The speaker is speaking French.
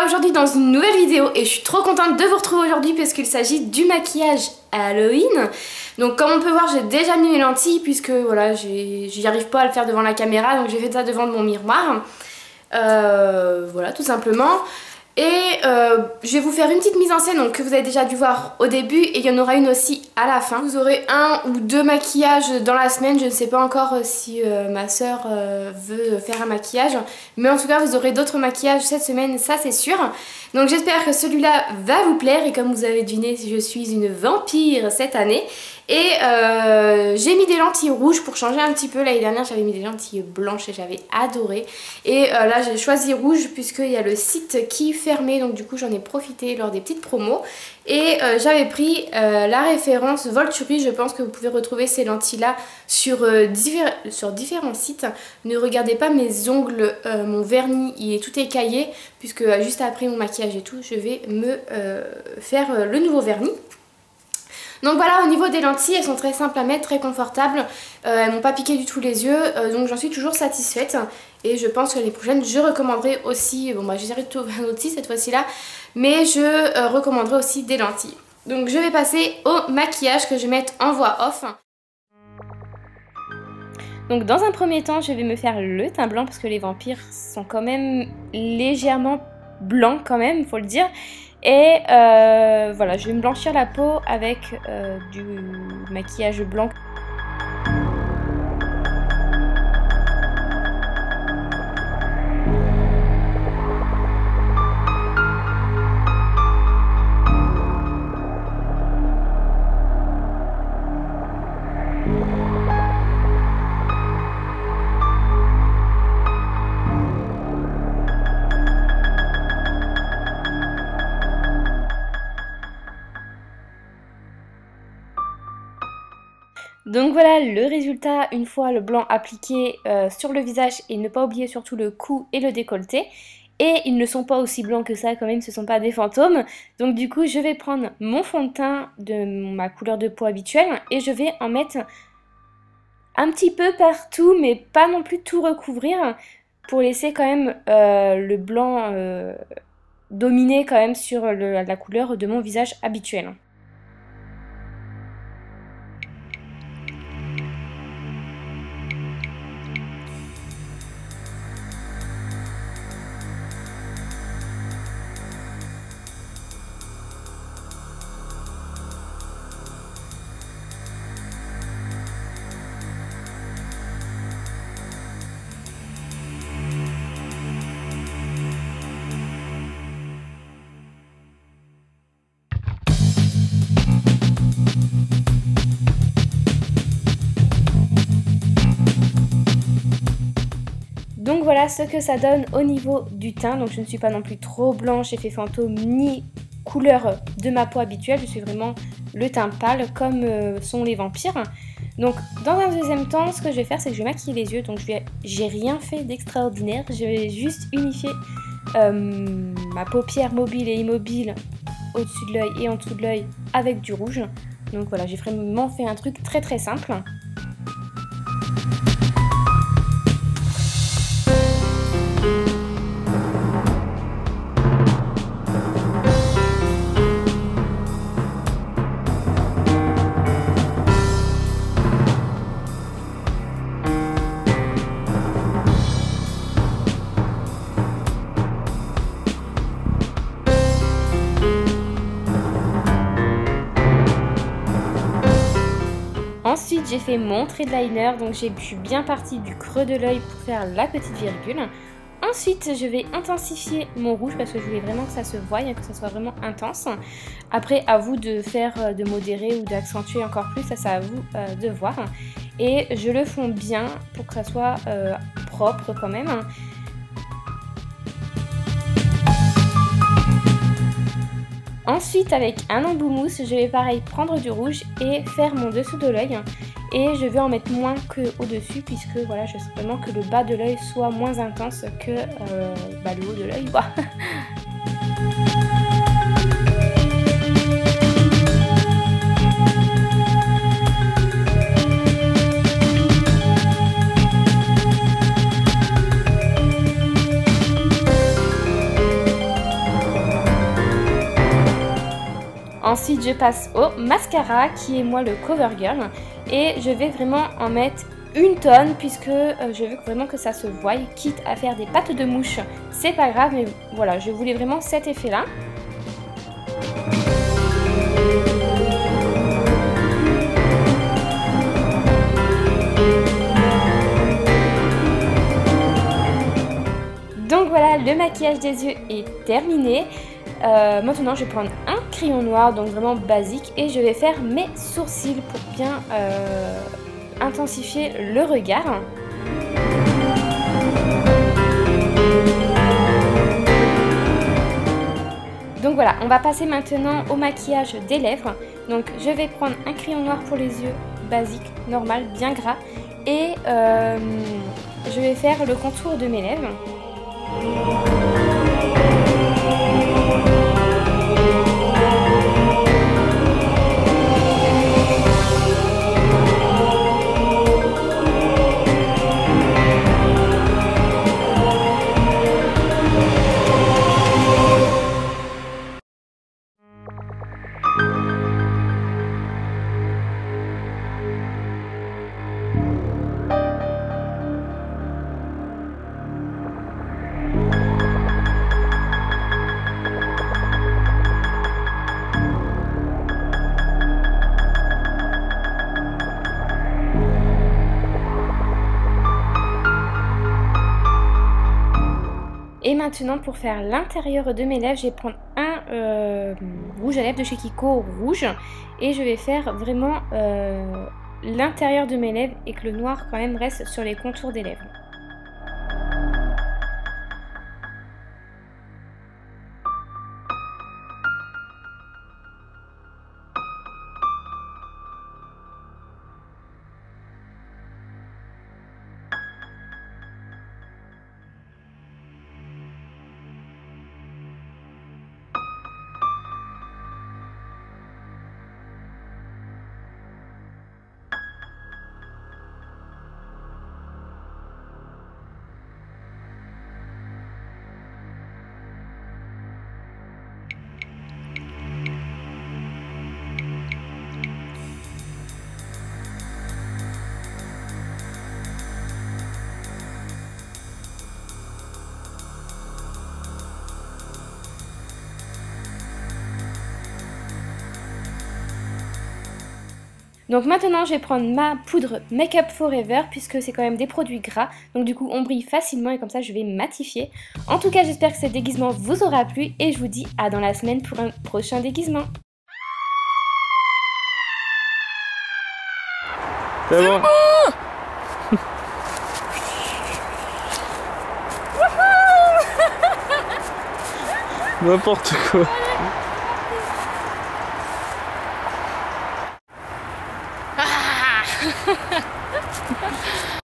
aujourd'hui dans une nouvelle vidéo et je suis trop contente de vous retrouver aujourd'hui parce qu'il s'agit du maquillage Halloween. Donc comme on peut voir, j'ai déjà mis mes lentilles puisque voilà, j'y arrive pas à le faire devant la caméra, donc j'ai fait ça devant mon miroir. Voilà, tout simplement. Et je vais vous faire une petite mise en scène donc, que vous avez déjà dû voir au début et il y en aura une aussi à la fin. Vous aurez un ou deux maquillages dans la semaine, je ne sais pas encore si ma soeur veut faire un maquillage. Mais en tout cas vous aurez d'autres maquillages cette semaine, ça c'est sûr. Donc j'espère que celui-là va vous plaire et comme vous avez deviné, je suis une vampire cette année. Et j'ai mis des lentilles rouges pour changer un petit peu. L'année dernière j'avais mis des lentilles blanches et j'avais adoré. Et là j'ai choisi rouge puisqu'il y a le site qui fermait. Donc du coup j'en ai profité lors des petites promos. Et j'avais pris la référence Volturi. Je pense que vous pouvez retrouver ces lentilles là sur différents sites. Ne regardez pas mes ongles, mon vernis il est tout écaillé. Puisque juste après mon maquillage et tout je vais me faire le nouveau vernis. Donc voilà, au niveau des lentilles, elles sont très simples à mettre, très confortables. Elles m'ont pas piqué du tout les yeux, donc j'en suis toujours satisfaite. Et je pense que l'année prochaine, je recommanderai aussi, bon bah j'essaierai de trouver un outil cette fois-ci là, mais je recommanderai aussi des lentilles. Donc je vais passer au maquillage que je vais mettre en voix off. Donc dans un premier temps, je vais me faire le teint blanc parce que les vampires sont quand même légèrement blancs quand même, faut le dire. Et voilà, je vais me blanchir la peau avec du maquillage blanc. Donc voilà le résultat une fois le blanc appliqué sur le visage et ne pas oublier surtout le cou et le décolleté. Et ils ne sont pas aussi blancs que ça quand même, ce ne sont pas des fantômes. Donc du coup je vais prendre mon fond de teint de ma couleur de peau habituelle et je vais en mettre un petit peu partout mais pas non plus tout recouvrir pour laisser quand même le blanc dominer quand même sur la couleur de mon visage habituel. Donc voilà ce que ça donne au niveau du teint. Donc je ne suis pas non plus trop blanche, effet fantôme, ni couleur de ma peau habituelle. Je suis vraiment le teint pâle comme sont les vampires. Donc dans un deuxième temps, ce que je vais faire, c'est que je vais maquiller les yeux. Donc j'ai rien fait d'extraordinaire. Je vais juste unifier ma paupière mobile et immobile au-dessus de l'œil et en dessous de l'œil avec du rouge. Donc voilà, j'ai vraiment fait un truc très très simple. Ensuite j'ai fait mon trait de liner, donc je suis bien partie du creux de l'œil pour faire la petite virgule. Ensuite je vais intensifier mon rouge parce que je voulais vraiment que ça se voie, que ça soit vraiment intense. Après à vous de faire, de modérer ou d'accentuer encore plus, ça c'est à vous de voir. Et je le fonds bien pour que ça soit propre quand même. Ensuite avec un embout mousse, je vais pareil prendre du rouge et faire mon dessous de l'œil. Et je vais en mettre moins que au dessus puisque voilà, je veux vraiment que le bas de l'œil soit moins intense que le haut de l'œil. Ensuite je passe au mascara qui est moi le CoverGirl et je vais vraiment en mettre une tonne puisque je veux vraiment que ça se voie, quitte à faire des pattes de mouche, c'est pas grave, mais voilà, je voulais vraiment cet effet là. Donc voilà, le maquillage des yeux est terminé. Maintenant je vais prendre un crayon noir, donc vraiment basique, et je vais faire mes sourcils pour bien intensifier le regard. Donc voilà, on va passer maintenant au maquillage des lèvres. Donc je vais prendre un crayon noir pour les yeux, basique, normal, bien gras, et je vais faire le contour de mes lèvres. Et maintenant pour faire l'intérieur de mes lèvres, je vais prendre un rouge à lèvres de chez Kiko rouge. Et je vais faire vraiment l'intérieur de mes lèvres et que le noir quand même reste sur les contours des lèvres. Donc maintenant je vais prendre ma poudre Make Up Forever puisque c'est quand même des produits gras. Donc du coup on brille facilement et comme ça je vais matifier. En tout cas j'espère que ce déguisement vous aura plu et je vous dis à dans la semaine pour un prochain déguisement. C'est bon. N'importe quoi.